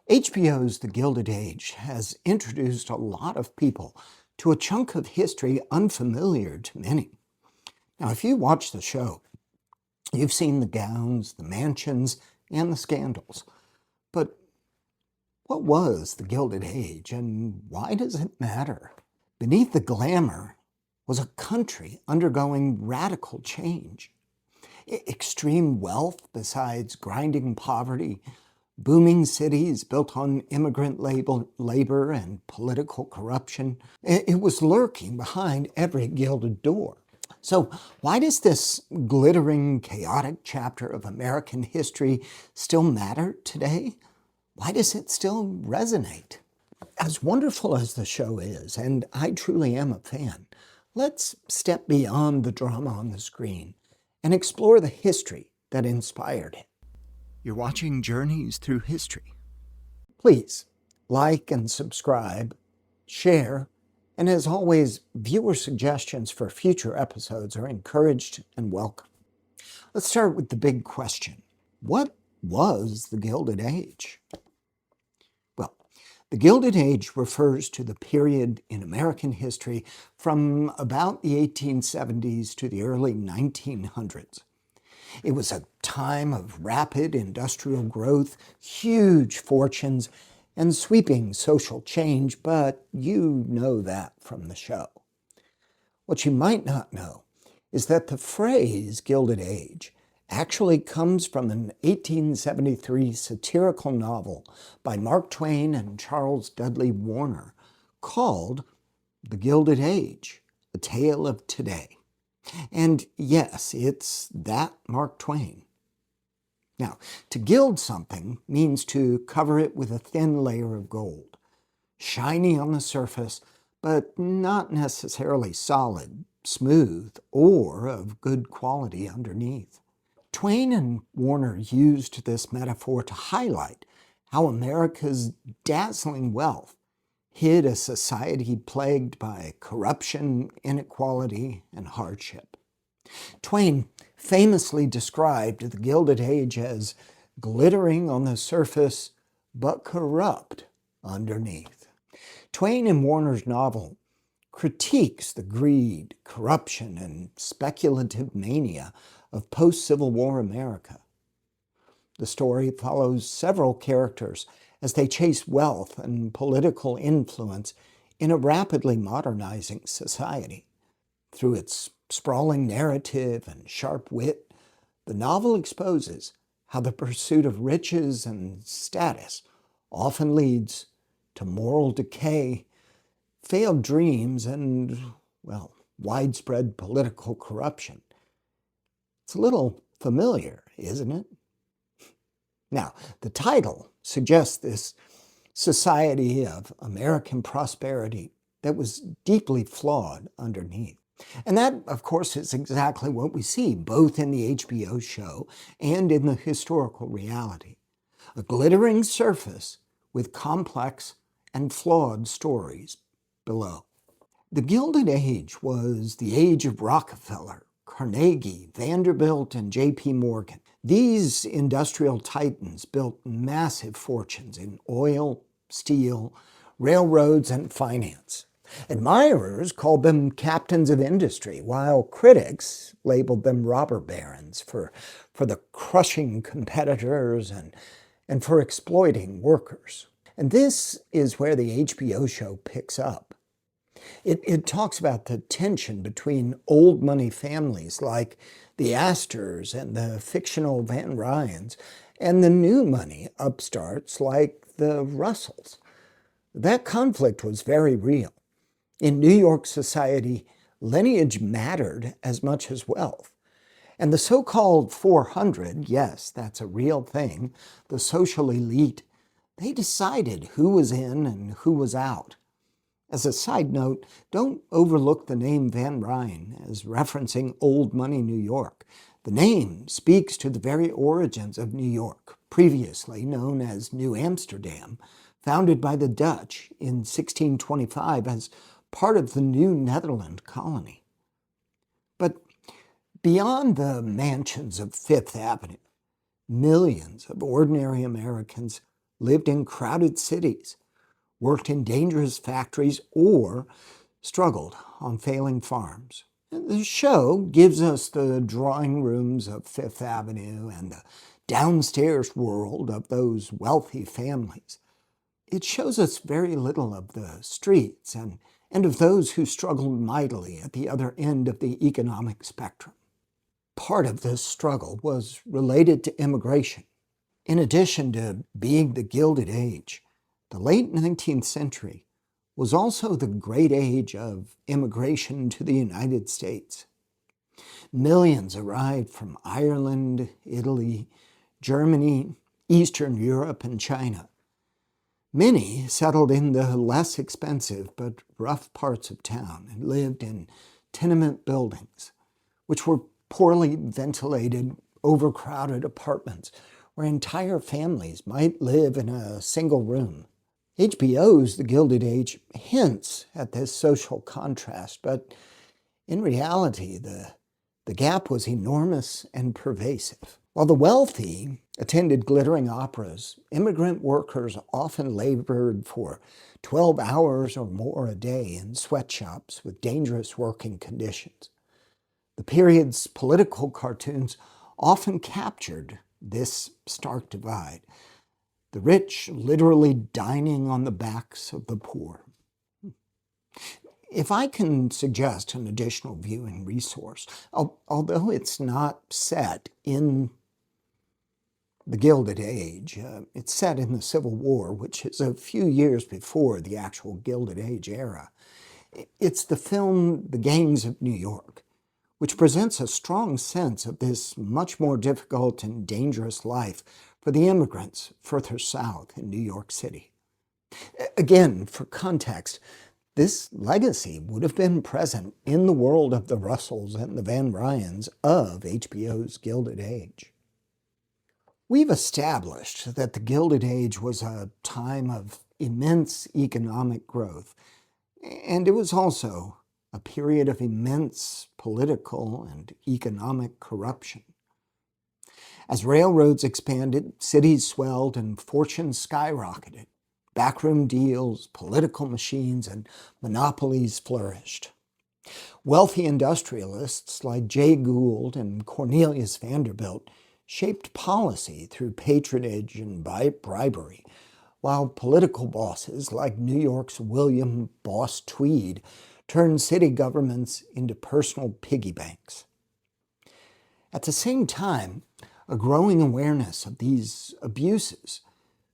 HBO's The Gilded Age has introduced a lot of people to a chunk of history unfamiliar to many. Now, if you watch the show, you've seen the gowns, the mansions, and the scandals. But what was the Gilded Age, and why does it matter? Beneath the glamour was a country undergoing radical change. Extreme wealth besides grinding poverty, booming cities built on immigrant labor and political corruption. It was lurking behind every gilded door. So why does this glittering, chaotic chapter of American history still matter today? Why does it still resonate? As wonderful as the show is, and I truly am a fan, let's step beyond the drama on the screen and explore the history that inspired it. You're watching Journeys Through History. Please like and subscribe, share, and as always, viewer suggestions for future episodes are encouraged and welcome. Let's start with the big question. What was the Gilded Age? Well, the Gilded Age refers to the period in American history from about the 1870s to the early 1900s. It was a time of rapid industrial growth, huge fortunes, and sweeping social change, but you know that from the show. What you might not know is that the phrase Gilded Age actually comes from an 1873 satirical novel by Mark Twain and Charles Dudley Warner called The Gilded Age, A Tale of Today. And yes, it's that Mark Twain. Now, to gild something means to cover it with a thin layer of gold, shiny on the surface, but not necessarily solid, smooth, or of good quality underneath. Twain and Warner used this metaphor to highlight how America's dazzling wealth hid a society plagued by corruption, inequality, and hardship. Twain famously described the Gilded Age as glittering on the surface, but corrupt underneath. Twain in Warner's novel critiques the greed, corruption, and speculative mania of post-Civil War America. The story follows several characters as they chase wealth and political influence in a rapidly modernizing society. Through its sprawling narrative and sharp wit, the novel exposes how the pursuit of riches and status often leads to moral decay, failed dreams, and, well, widespread political corruption. It's a little familiar, isn't it? Now, the title suggests this society of American prosperity that was deeply flawed underneath. And that, of course, is exactly what we see both in the HBO show and in the historical reality. A glittering surface with complex and flawed stories below. The Gilded Age was the age of Rockefeller, Carnegie, Vanderbilt, and J.P. Morgan. These industrial titans built massive fortunes in oil, steel, railroads, and finance. Admirers called them captains of industry, while critics labeled them robber barons for the crushing competitors and for exploiting workers. And this is where the HBO show picks up. It talks about the tension between old money families like the Astors and the fictional Van Ryans and the new money upstarts like the Russells. That conflict was very real. In New York society, lineage mattered as much as wealth. And the so-called 400, yes, that's a real thing, the social elite, they decided who was in and who was out. As a side note, don't overlook the name Van Ryn as referencing old money New York. The name speaks to the very origins of New York, previously known as New Amsterdam, founded by the Dutch in 1625 as part of the New Netherland colony. But beyond the mansions of Fifth Avenue, millions of ordinary Americans lived in crowded cities, worked in dangerous factories, or struggled on failing farms. The show gives us the drawing rooms of Fifth Avenue and the downstairs world of those wealthy families. It shows us very little of the streets and of those who struggled mightily at the other end of the economic spectrum. Part of this struggle was related to immigration. In addition to being the Gilded Age, the late 19th century was also the great age of immigration to the United States. Millions arrived from Ireland, Italy, Germany, Eastern Europe, and China. Many settled in the less expensive but rough parts of town and lived in tenement buildings, which were poorly ventilated, overcrowded apartments where entire families might live in a single room. HBO's The Gilded Age hints at this social contrast, but in reality, the gap was enormous and pervasive. While the wealthy attended glittering operas, immigrant workers often labored for 12 hours or more a day in sweatshops with dangerous working conditions. The period's political cartoons often captured this stark divide, the rich literally dining on the backs of the poor. If I can suggest an additional viewing resource, although it's not set in the Gilded Age, it's set in the Civil War, which is a few years before the actual Gilded Age era. It's the film The Gangs of New York, which presents a strong sense of this much more difficult and dangerous life for the immigrants further south in New York City. Again, for context, this legacy would have been present in the world of the Russells and the Van Ryans of HBO's Gilded Age. We've established that the Gilded Age was a time of immense economic growth, and it was also a period of immense political and economic corruption. As railroads expanded, cities swelled, and fortunes skyrocketed. Backroom deals, political machines, and monopolies flourished. Wealthy industrialists like Jay Gould and Cornelius Vanderbilt shaped policy through patronage and bribery, while political bosses like New York's William Boss Tweed turned city governments into personal piggy banks. At the same time, a growing awareness of these abuses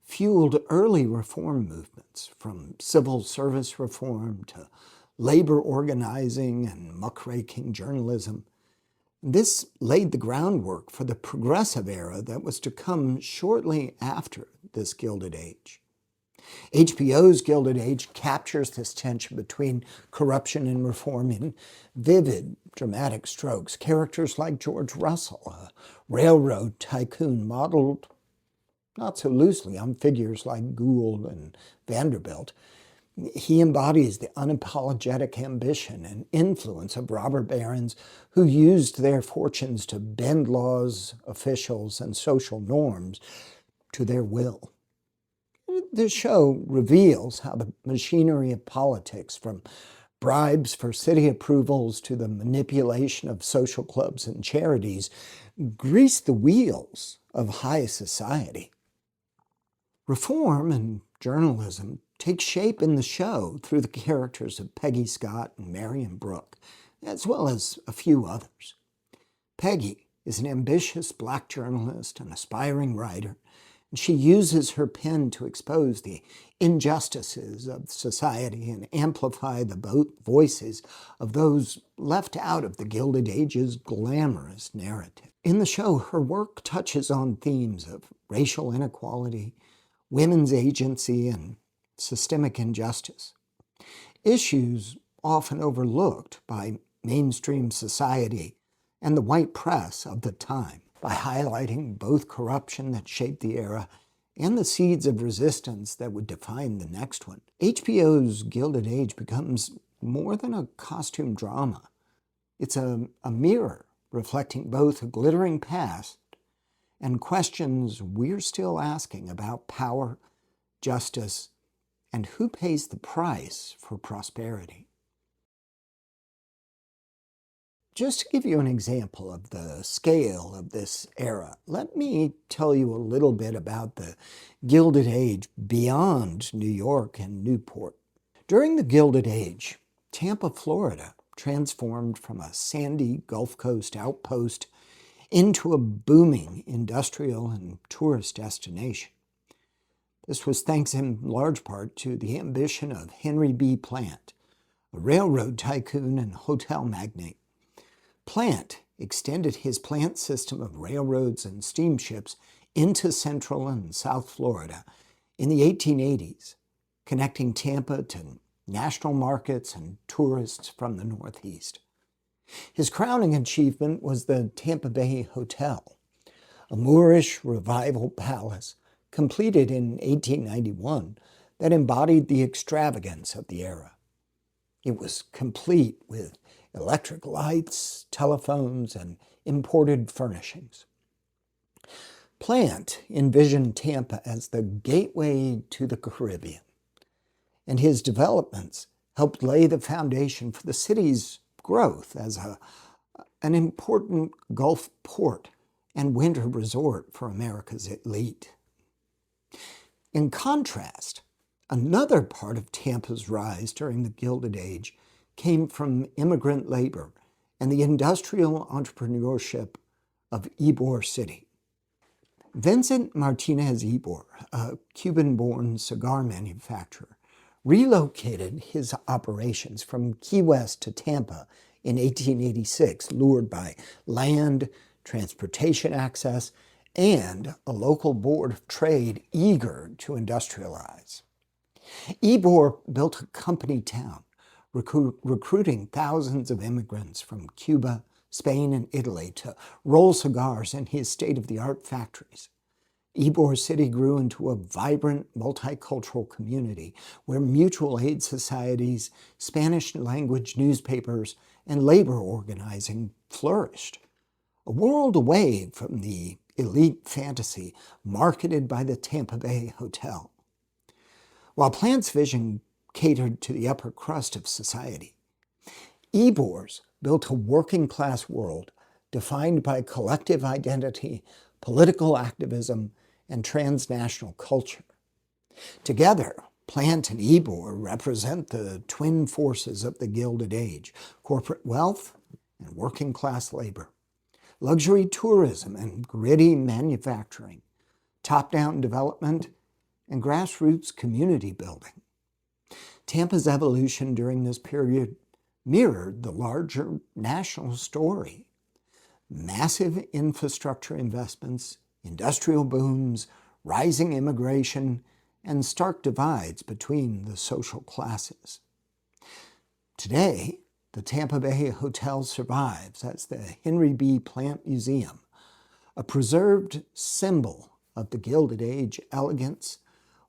fueled early reform movements, from civil service reform to labor organizing and muckraking journalism. This laid the groundwork for the progressive era that was to come shortly after this Gilded Age. HBO's Gilded Age captures this tension between corruption and reform in vivid, dramatic strokes. Characters like George Russell, a railroad tycoon modeled not so loosely on figures like Gould and Vanderbilt. He embodies the unapologetic ambition and influence of robber barons who used their fortunes to bend laws, officials, and social norms to their will. The show reveals how the machinery of politics, from bribes for city approvals to the manipulation of social clubs and charities, greased the wheels of high society. Reform and journalism take shape in the show through the characters of Peggy Scott and Marion Brooke, as well as a few others. Peggy is an ambitious Black journalist and aspiring writer, and she uses her pen to expose the injustices of society and amplify the voices of those left out of the Gilded Age's glamorous narrative. In the show, her work touches on themes of racial inequality, women's agency, and systemic injustice, issues often overlooked by mainstream society and the white press of the time. By highlighting both corruption that shaped the era and the seeds of resistance that would define the next one, HBO's Gilded Age becomes more than a costume drama. It's a mirror reflecting both a glittering past and questions we're still asking about power justice, and who pays the price for prosperity. Just to give you an example of the scale of this era, let me tell you a little bit about the Gilded Age beyond New York and Newport. During the Gilded Age, Tampa, Florida, transformed from a sandy Gulf Coast outpost into a booming industrial and tourist destination. This was thanks in large part to the ambition of Henry B. Plant, a railroad tycoon and hotel magnate. Plant extended his plant system of railroads and steamships into Central and South Florida in the 1880s, connecting Tampa to national markets and tourists from the Northeast. His crowning achievement was the Tampa Bay Hotel, a Moorish revival palace completed in 1891 that embodied the extravagance of the era. It was complete with electric lights, telephones, and imported furnishings. Plant envisioned Tampa as the gateway to the Caribbean, and his developments helped lay the foundation for the city's growth as an important Gulf port and winter resort for America's elite. In contrast, another part of Tampa's rise during the Gilded Age came from immigrant labor and the industrial entrepreneurship of Ybor City. Vincent Martinez Ybor, a Cuban-born cigar manufacturer, relocated his operations from Key West to Tampa in 1886, lured by land, transportation access, and a local board of trade eager to industrialize. Ybor built a company town, recruiting thousands of immigrants from Cuba, Spain, and Italy to roll cigars in his state-of-the-art factories. Ybor City grew into a vibrant, multicultural community where mutual aid societies, Spanish-language newspapers, and labor organizing flourished. A world away from the elite fantasy marketed by the Tampa Bay Hotel. While Plant's vision catered to the upper crust of society, Ybor's built a working-class world defined by collective identity, political activism, and transnational culture. Together, Plant and Ybor represent the twin forces of the Gilded Age: corporate wealth and working-class labor, luxury tourism and gritty manufacturing, top-down development, and grassroots community building. Tampa's evolution during this period mirrored the larger national story. Massive infrastructure investments, industrial booms, rising immigration, and stark divides between the social classes. Today, the Tampa Bay Hotel survives as the Henry B. Plant Museum, a preserved symbol of the Gilded Age elegance,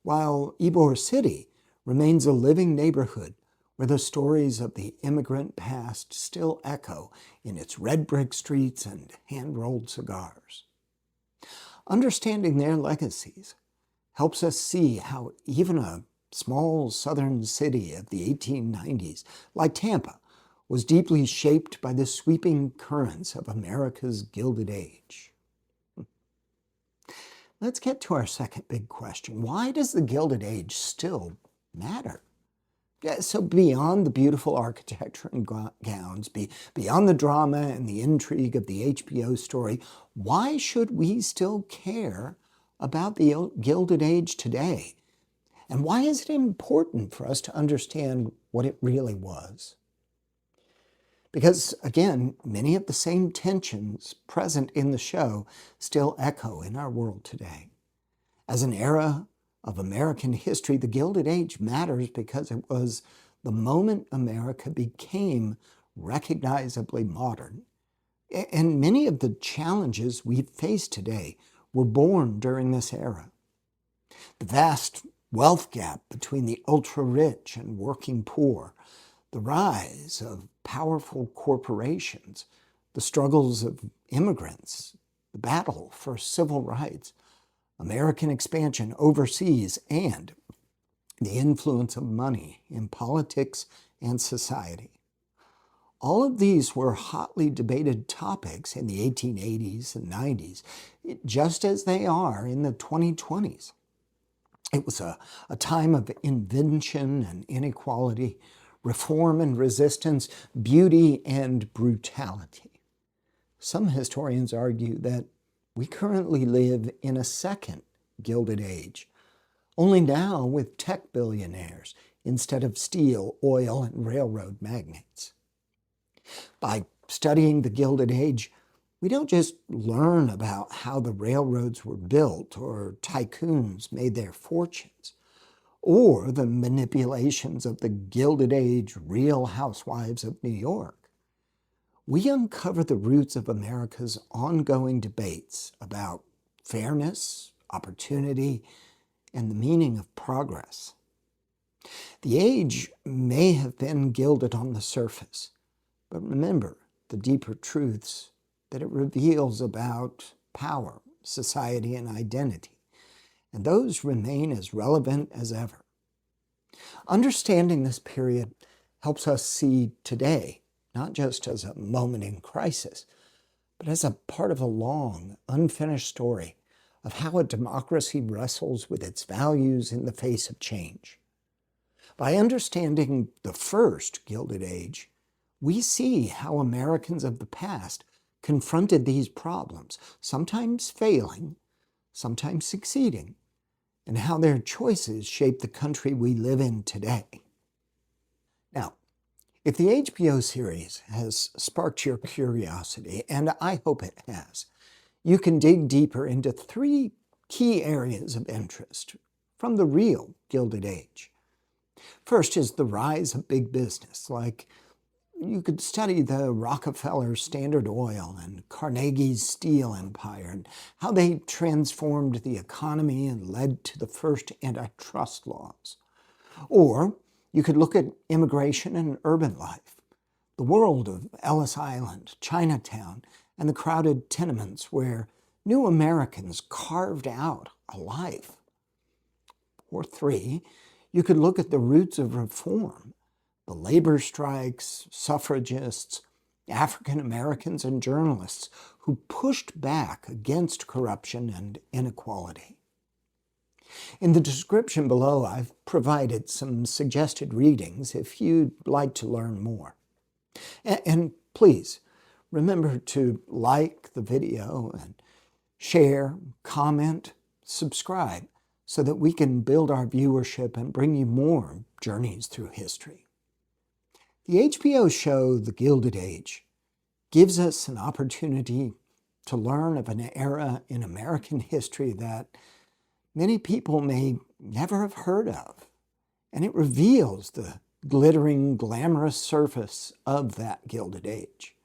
while Ybor City remains a living neighborhood where the stories of the immigrant past still echo in its red brick streets and hand-rolled cigars. Understanding their legacies helps us see how even a small southern city of the 1890s, like Tampa, was deeply shaped by the sweeping currents of America's Gilded Age. Let's get to our second big question. Why does the Gilded Age still matter? So beyond the beautiful architecture and gowns, beyond the drama and the intrigue of the HBO story, why should we still care about the Gilded Age today? And why is it important for us to understand what it really was? Because, again, many of the same tensions present in the show still echo in our world today. As an era of American history, the Gilded Age matters because it was the moment America became recognizably modern. And many of the challenges we face today were born during this era. The vast wealth gap between the ultra-rich and working poor, the rise of powerful corporations, the struggles of immigrants, the battle for civil rights, American expansion overseas, and, the influence of money in politics and society. All of these were hotly debated topics in the 1880s and 90s, just as they are in the 2020s. It was a time of invention and inequality, reform and resistance, beauty and brutality. Some historians argue that we currently live in a second Gilded Age, only now with tech billionaires instead of steel, oil, and railroad magnates. By studying the Gilded Age, we don't just learn about how the railroads were built or tycoons made their fortunes, or the manipulations of the Gilded Age Real Housewives of New York. We uncover the roots of America's ongoing debates about fairness, opportunity, and the meaning of progress. The age may have been gilded on the surface, but remember the deeper truths that it reveals about power, society, and identity, and those remain as relevant as ever. Understanding this period helps us see today not just as a moment in crisis, but as a part of a long, unfinished story of how a democracy wrestles with its values in the face of change. By understanding the first Gilded Age, we see how Americans of the past confronted these problems, sometimes failing, sometimes succeeding, and how their choices shape the country we live in today. Now, if the HBO series has sparked your curiosity, and I hope it has, you can dig deeper into 3 key areas of interest from the real Gilded Age. First is the rise of big business, like you could study the Rockefeller Standard Oil and Carnegie's steel empire and how they transformed the economy and led to the first antitrust laws. Or you could look at immigration and urban life, the world of Ellis Island, Chinatown, and the crowded tenements where new Americans carved out a life. Or 3, you could look at the roots of reform, the labor strikes, suffragists, African Americans, and journalists who pushed back against corruption and inequality. In the description below, I've provided some suggested readings if you'd like to learn more. And please, remember to like the video and share, comment, subscribe so that we can build our viewership and bring you more journeys through history. The HBO show The Gilded Age gives us an opportunity to learn of an era in American history that many people may never have heard of, and it reveals the glittering, glamorous surface of that Gilded Age.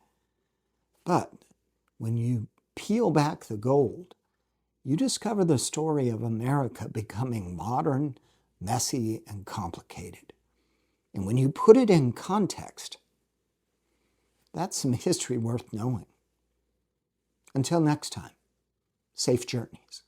But when you peel back the gold, you discover the story of America becoming modern, messy, and complicated. And when you put it in context, that's some history worth knowing. Until next time, safe journeys.